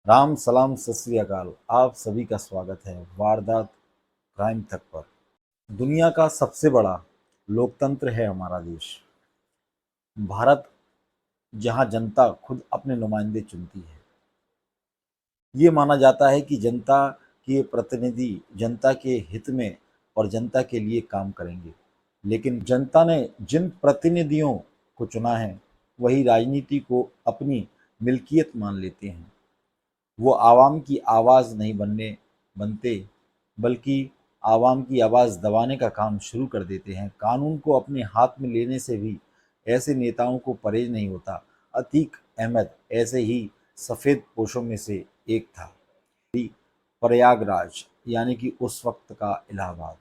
राम सलाम सत श्री अकाल। आप सभी का स्वागत है वारदात क्राइम तक पर। दुनिया का सबसे बड़ा लोकतंत्र है हमारा देश भारत, जहां जनता खुद अपने नुमाइंदे चुनती है। ये माना जाता है कि जनता के प्रतिनिधि जनता के हित में और जनता के लिए काम करेंगे, लेकिन जनता ने जिन प्रतिनिधियों को चुना है वही राजनीति को अपनी मिल्कियत मान लेते हैं। वो आवाम की आवाज़ नहीं बनते, बल्कि आवाम की आवाज़ दबाने का काम शुरू कर देते हैं। कानून को अपने हाथ में लेने से भी ऐसे नेताओं को परहेज नहीं होता। अतीक अहमद ऐसे ही सफ़ेद पोशों में से एक था। प्रयागराज यानी कि उस वक्त का इलाहाबाद,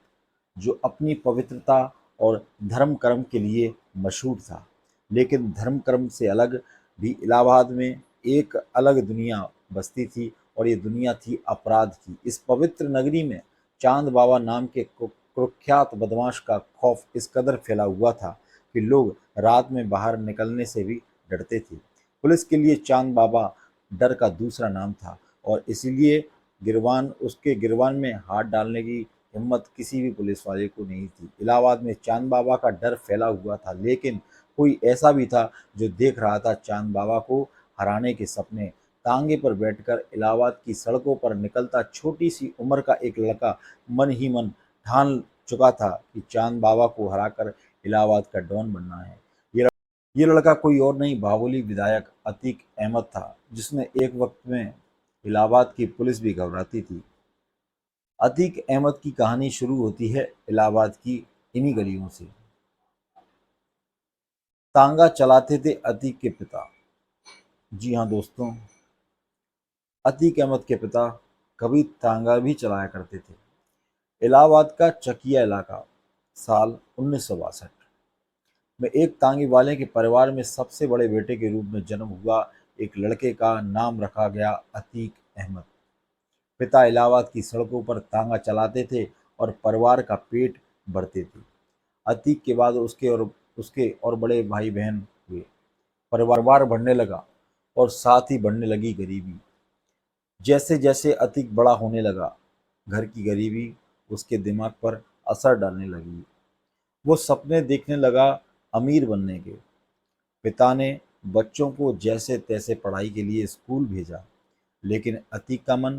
जो अपनी पवित्रता और धर्म कर्म के लिए मशहूर था, लेकिन धर्म कर्म से अलग भी इलाहाबाद में एक अलग दुनिया बसती थी, और ये दुनिया थी अपराध की। इस पवित्र नगरी में चांद बाबा नाम के कुख्यात बदमाश का खौफ इस कदर फैला हुआ था कि लोग रात में बाहर निकलने से भी डरते थे। पुलिस के लिए चांद बाबा डर का दूसरा नाम था, और इसीलिए गिरवान में हाथ डालने की हिम्मत किसी भी पुलिस वाले को नहीं थी। इलाहाबाद में चांद बाबा का डर फैला हुआ था, लेकिन कोई ऐसा भी था जो देख रहा था चांद बाबा को हराने के सपने। तांगे पर बैठकर इलाहाबाद की सड़कों पर निकलता छोटी सी उम्र का एक लड़का मन ही मन ठान चुका था कि चांद बाबा को हराकर इलाहाबाद का डॉन बनना है। ये लड़का कोई और नहीं, बावली विधायक अतीक अहमद था, जिसने एक वक्त में इलाहाबाद की पुलिस भी घबराती थी। अतीक अहमद की कहानी शुरू होती है इलाहाबाद की इन्हीं गलियों से। तांगा चलाते थे अतीक के पिता। जी हाँ दोस्तों, अतीक अहमद के पिता कभी तांगा भी चलाया करते थे। इलाहाबाद का चकिया इलाका, साल 1962 में एक तांगे वाले के परिवार में सबसे बड़े बेटे के रूप में जन्म हुआ एक लड़के का नाम रखा गया अतीक अहमद। पिता इलाहाबाद की सड़कों पर तांगा चलाते थे और परिवार का पेट भरते थे। अतीक के बाद उसके और बड़े भाई बहन हुए। परिवार बढ़ने लगा और साथ ही बढ़ने लगी गरीबी। जैसे जैसे अतीक बड़ा होने लगा, घर की गरीबी उसके दिमाग पर असर डालने लगी। वो सपने देखने लगा अमीर बनने के। पिता ने बच्चों को जैसे तैसे पढ़ाई के लिए स्कूल भेजा, लेकिन अतीक का मन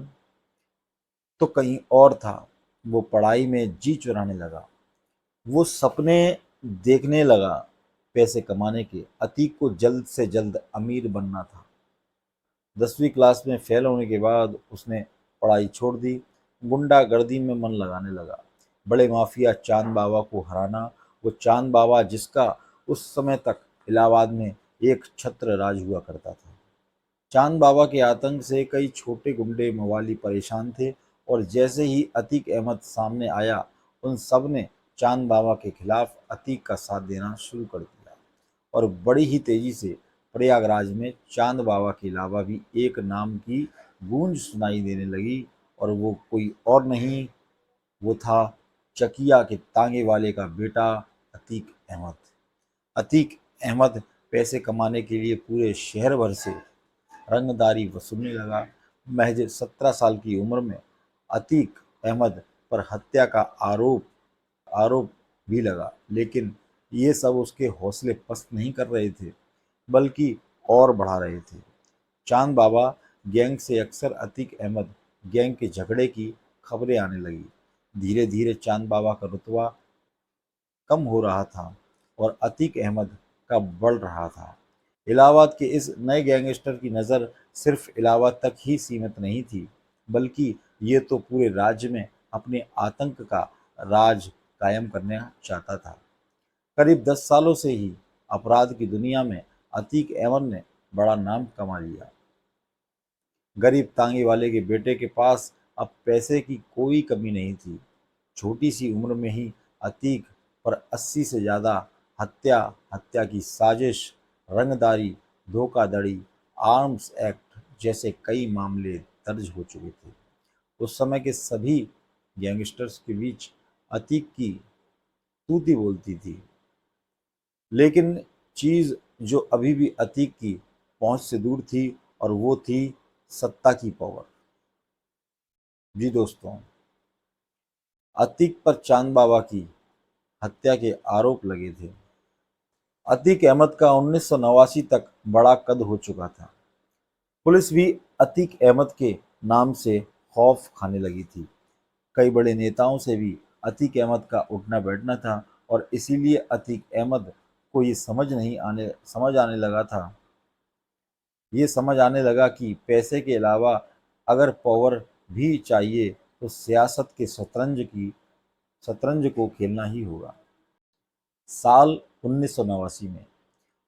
तो कहीं और था। वो पढ़ाई में जी चुराने लगा। वो सपने देखने लगा पैसे कमाने के। अतीक को जल्द से जल्द अमीर बनना था। 10वीं क्लास में फेल होने के बाद उसने पढ़ाई छोड़ दी, गुंडागर्दी में मन लगाने लगा। बड़े माफिया चांद बाबा को हराना, वो चांद बाबा जिसका उस समय तक इलाहाबाद में एक छत्र राज हुआ करता था। चांद बाबा के आतंक से कई छोटे गुंडे मवाली परेशान थे, और जैसे ही अतीक अहमद सामने आया, उन सब ने चांद बाबा के खिलाफ अतीक का साथ देना शुरू कर दिया। और बड़ी ही तेजी से प्रयागराज में चांद बाबा के अलावा भी एक नाम की गूंज सुनाई देने लगी, और वो कोई और नहीं, वो था चकिया के तांगे वाले का बेटा अतीक अहमद। अतीक अहमद पैसे कमाने के लिए पूरे शहर भर से रंगदारी वसूलने लगा। महज 17 साल की उम्र में अतीक अहमद पर हत्या का आरोप भी लगा, लेकिन ये सब उसके हौसले पस्त नहीं कर रहे थे, बल्कि और बढ़ा रहे थे। चांद बाबा गैंग से अक्सर अतीक अहमद गैंग के झगड़े की खबरें आने लगी। धीरे धीरे चांद बाबा का रुतबा कम हो रहा था और अतीक अहमद का बढ़ रहा था। इलाहाबाद के इस नए गैंगस्टर की नज़र सिर्फ इलाहाबाद तक ही सीमित नहीं थी, बल्कि ये तो पूरे राज्य में अपने आतंक का राज कायम करना चाहता था। करीब 10 सालों से ही अपराध की दुनिया में अतीक अहमद ने बड़ा नाम कमा लिया। गरीब तांगे वाले के बेटे के पास अब पैसे की कोई कमी नहीं थी। छोटी सी उम्र में ही अतीक पर 80 से ज़्यादा हत्या हत्या की साजिश, रंगदारी, धोखाधड़ी, आर्म्स एक्ट जैसे कई मामले दर्ज हो चुके थे। उस समय के सभी गैंगस्टर्स के बीच अतीक की तूती बोलती थी, लेकिन चीज़ जो अभी भी अतीक की पहुंच से दूर थी, और वो थी सत्ता की पावर। जी दोस्तों, अतीक पर चांद बाबा की हत्या के आरोप लगे थे। अतीक अहमद का 1989 तक बड़ा कद हो चुका था। पुलिस भी अतीक अहमद के नाम से खौफ खाने लगी थी। कई बड़े नेताओं से भी अतीक अहमद का उठना बैठना था और इसीलिए अतीक अहमद को समझ आने लगा था। ये समझ आने लगा कि पैसे के अलावा अगर पावर भी चाहिए तो सियासत के शतरंज को खेलना ही होगा। साल 1989 में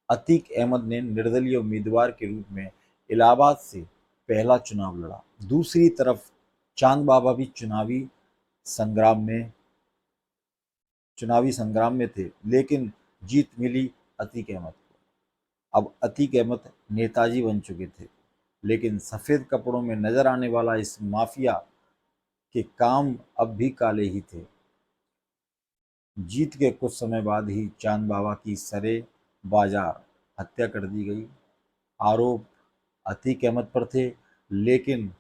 अतीक अहमद ने निर्दलीय उम्मीदवार के रूप में इलाहाबाद से पहला चुनाव लड़ा। दूसरी तरफ चांद बाबा भी संग्राम में चुनावी संग्राम में थे, लेकिन जीत मिली अतीक अहमद को। अब अतीक अहमद नेताजी बन चुके थे, लेकिन सफेद कपड़ों में नजर आने वाला इस माफिया के काम अब भी काले ही थे। जीत के कुछ समय बाद ही चांद बाबा की सरे बाजार हत्या कर दी गई। आरोप अतीक अहमद पर थे, लेकिन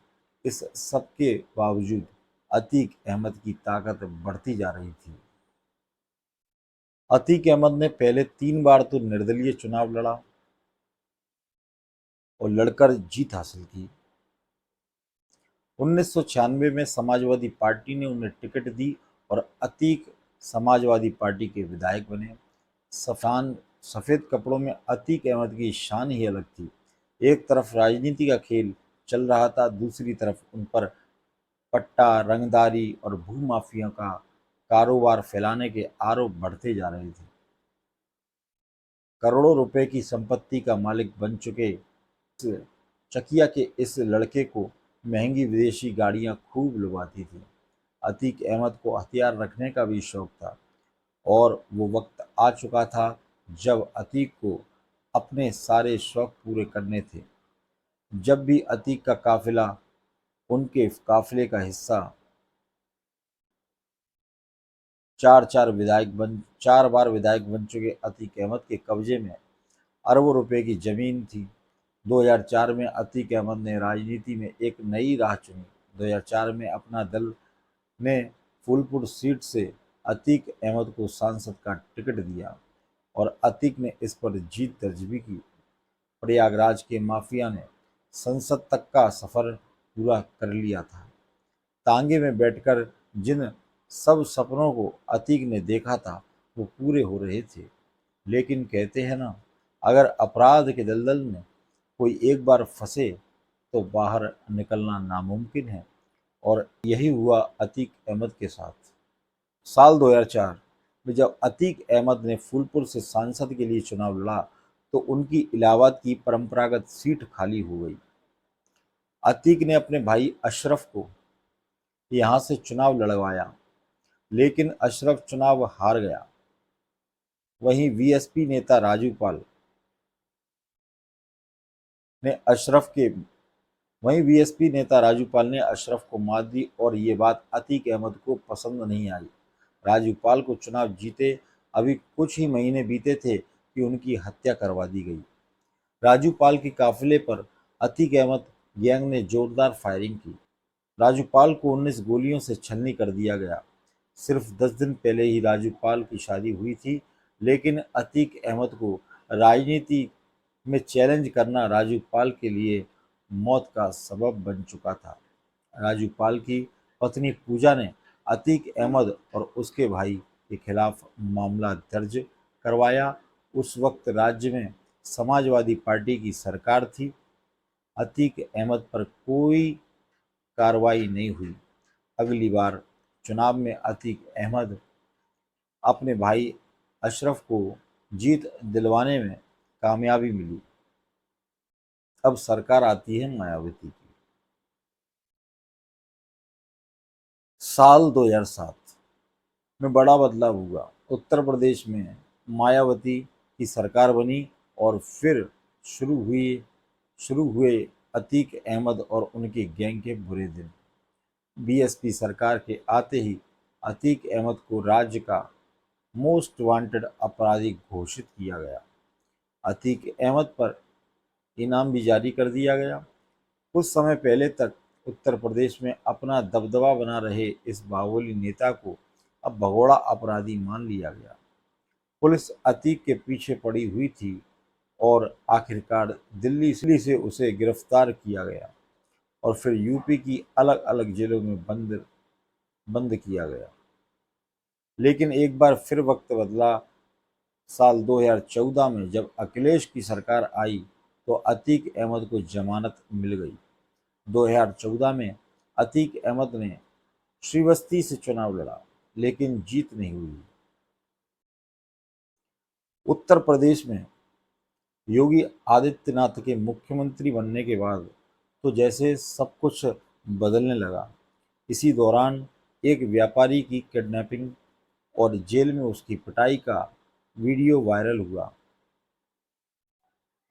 इस सब के बावजूद अतीक अहमद की ताकत बढ़ती जा रही थी। अतीक अहमद ने पहले 3 बार तो निर्दलीय चुनाव लड़ा और लड़कर जीत हासिल की। 1996 में समाजवादी पार्टी ने उन्हें टिकट दी और अतीक समाजवादी पार्टी के विधायक बने। सफान सफ़ेद कपड़ों में अतीक अहमद की शान ही अलग थी। एक तरफ राजनीति का खेल चल रहा था, दूसरी तरफ उन पर पट्टा, रंगदारी और भूमाफिया का कारोबार फैलाने के आरोप बढ़ते जा रहे थे। करोड़ों रुपए की संपत्ति का मालिक बन चुके चकिया के इस लड़के को महंगी विदेशी गाड़ियां खूब लुभाती थी। अतीक अहमद को हथियार रखने का भी शौक था और वो वक्त आ चुका था जब अतीक को अपने सारे शौक पूरे करने थे। जब भी अतीक का काफिला उनके काफिले का हिस्सा 4 बार विधायक बन चुके अतीक अहमद के कब्जे में अरबों रुपए की जमीन थी। 2004 में अतीक अहमद ने राजनीति में एक नई राह चुनी। 2004 में अपना दल ने फूलपुर सीट से अतीक अहमद को सांसद का टिकट दिया और अतीक ने इस पर जीत दर्ज भी की। प्रयागराज के माफिया ने संसद तक का सफर पूरा कर लिया था। तांगे में बैठकर जिन सब सपनों को अतीक ने देखा था वो पूरे हो रहे थे। लेकिन कहते हैं ना, अगर अपराध के दलदल में कोई एक बार फंसे तो बाहर निकलना नामुमकिन है, और यही हुआ अतीक अहमद के साथ। साल 2004 में जब अतीक अहमद ने फूलपुर से सांसद के लिए चुनाव लड़ा तो उनकी इलाहाबाद की परंपरागत सीट खाली हो गई। अतीक ने अपने भाई अशरफ को यहां से चुनाव लड़वाया, लेकिन अशरफ चुनाव हार गया। वहीं वीएसपी नेता राजू पाल ने अशरफ के वहीं बीएसपी नेता राजू पाल ने अशरफ को मात दी और ये बात अतीक अहमद को पसंद नहीं आई। राजू पाल को चुनाव जीते अभी कुछ ही महीने बीते थे कि उनकी हत्या करवा दी गई। राजू पाल के काफिले पर अतीक अहमद गैंग ने जोरदार फायरिंग की। राजू पाल को 19 गोलियों से छलनी कर दिया गया। सिर्फ 10 दिन पहले ही राजू पाल की शादी हुई थी, लेकिन अतीक अहमद को राजनीति में चैलेंज करना राजू पाल के लिए मौत का सबब बन चुका था। राजू पाल की पत्नी पूजा ने अतीक अहमद और उसके भाई के खिलाफ मामला दर्ज करवाया। उस वक्त राज्य में समाजवादी पार्टी की सरकार थी। अतीक अहमद पर कोई कार्रवाई नहीं हुई। अगली बार चुनाव में अतीक अहमद अपने भाई अशरफ को जीत दिलवाने में कामयाबी मिली। अब सरकार आती है मायावती की। साल 2007 में बड़ा बदलाव हुआ। उत्तर प्रदेश में मायावती की सरकार बनी और फिर शुरू हुई शुरू हुए अतीक अहमद और उनके गैंग के बुरे दिन। बीएसपी सरकार के आते ही अतीक अहमद को राज्य का मोस्ट वांटेड अपराधी घोषित किया गया। अतीक अहमद पर इनाम भी जारी कर दिया गया। कुछ समय पहले तक उत्तर प्रदेश में अपना दबदबा बना रहे इस बाहुबली नेता को अब भगोड़ा अपराधी मान लिया गया। पुलिस अतीक के पीछे पड़ी हुई थी और आखिरकार दिल्ली से उसे गिरफ्तार किया गया और फिर यूपी की अलग अलग जेलों में बंद बंद किया गया। लेकिन एक बार फिर वक्त बदला। साल 2014 में जब अखिलेश की सरकार आई तो अतीक अहमद को जमानत मिल गई। 2014 में अतीक अहमद ने श्रीबस्ती से चुनाव लड़ा लेकिन जीत नहीं हुई। उत्तर प्रदेश में योगी आदित्यनाथ के मुख्यमंत्री बनने के बाद तो जैसे सब कुछ बदलने लगा। इसी दौरान एक व्यापारी की किडनैपिंग और जेल में उसकी पिटाई का वीडियो वायरल हुआ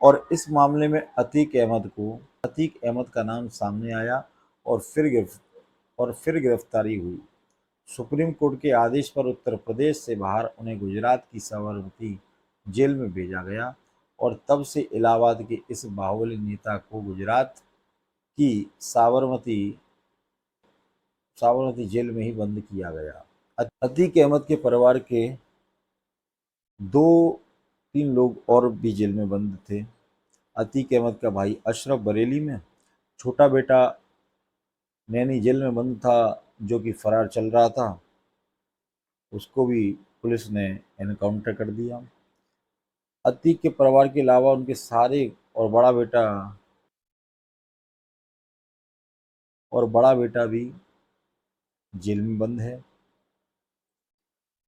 और इस मामले में अतीक अहमद का नाम सामने आया और फिर गिरफ्तारी हुई। सुप्रीम कोर्ट के आदेश पर उत्तर प्रदेश से बाहर उन्हें गुजरात की साबरमती जेल में भेजा गया और तब से इलाहाबाद के इस बाहुबली नेता को गुजरात की साबरमती साबरमती जेल में ही बंद किया गया। अतीक अहमद के परिवार के दो तीन लोग और भी जेल में बंद थे। अतीक अहमद का भाई अशरफ बरेली में, छोटा बेटा नैनी जेल में बंद था जो कि फरार चल रहा था, उसको भी पुलिस ने एनकाउंटर कर दिया। अतीक के परिवार के अलावा उनके सारे और बड़ा बेटा भी जेल में बंद है।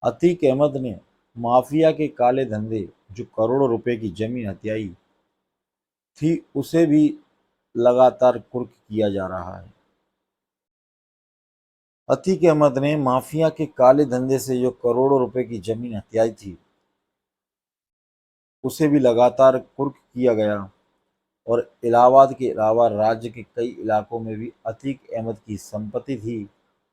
अतीक अहमद ने माफिया के काले धंधे जो करोड़ों रुपए की जमीन हथियाई थी उसे भी लगातार कुर्क किया जा रहा है। अतीक अहमद ने माफिया के काले धंधे से जो करोड़ों रुपए की जमीन हथियाई थी उसे भी लगातार कुर्क किया गया और इलाहाबाद के अलावा राज्य के कई इलाकों में भी अतीक अहमद की संपत्ति थी।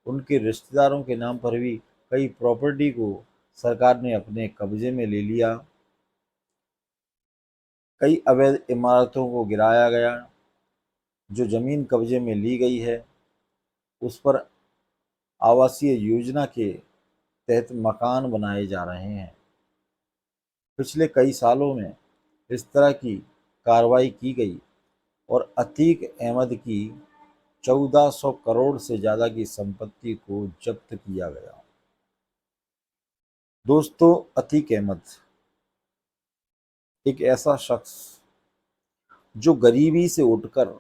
उनके रिश्तेदारों के नाम पर भी कई प्रॉपर्टी को सरकार ने अपने कब्जे में ले लिया। कई अवैध इमारतों को गिराया गया। जो जमीन कब्जे में ली गई है उस पर आवासीय योजना के तहत मकान बनाए जा रहे हैं। पिछले कई सालों में इस तरह की कार्रवाई की गई और अतीक अहमद की 1400 करोड़ से ज्यादा की संपत्ति को जब्त किया गया। दोस्तों, अतीक अहमद एक ऐसा शख्स जो गरीबी से उठकर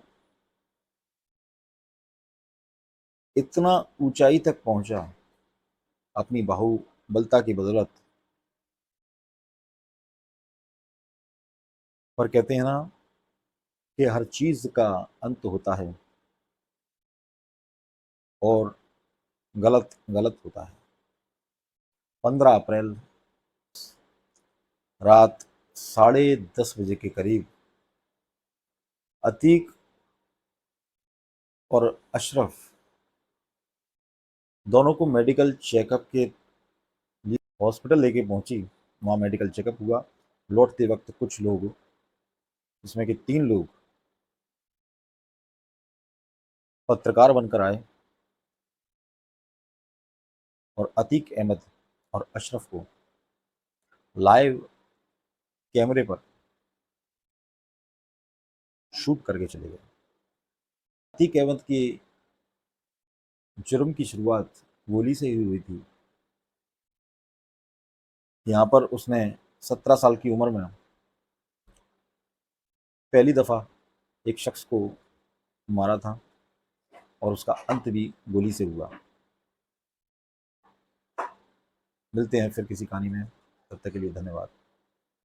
इतना ऊंचाई तक पहुंचा अपनी बाहुबलता की बदौलत। पर कहते हैं ना कि हर चीज का अंत होता है और गलत गलत होता है। 15 अप्रैल रात 10:30 बजे के करीब अतीक और अशरफ दोनों को मेडिकल चेकअप के लिए हॉस्पिटल लेके पहुंची। वहाँ मेडिकल चेकअप हुआ। लौटते वक्त कुछ लोग, जिसमें कि 3 लोग पत्रकार बनकर आए और अतीक अहमद और अशरफ को लाइव कैमरे पर शूट करके चले गए। अतीक अहमद की जुर्म की शुरुआत गोली से ही हुई थी। यहाँ पर उसने 17 साल की उम्र में पहली दफा एक शख्स को मारा था और उसका अंत भी गोली से हुआ। मिलते हैं फिर किसी कहानी में, तब तक के लिए धन्यवाद।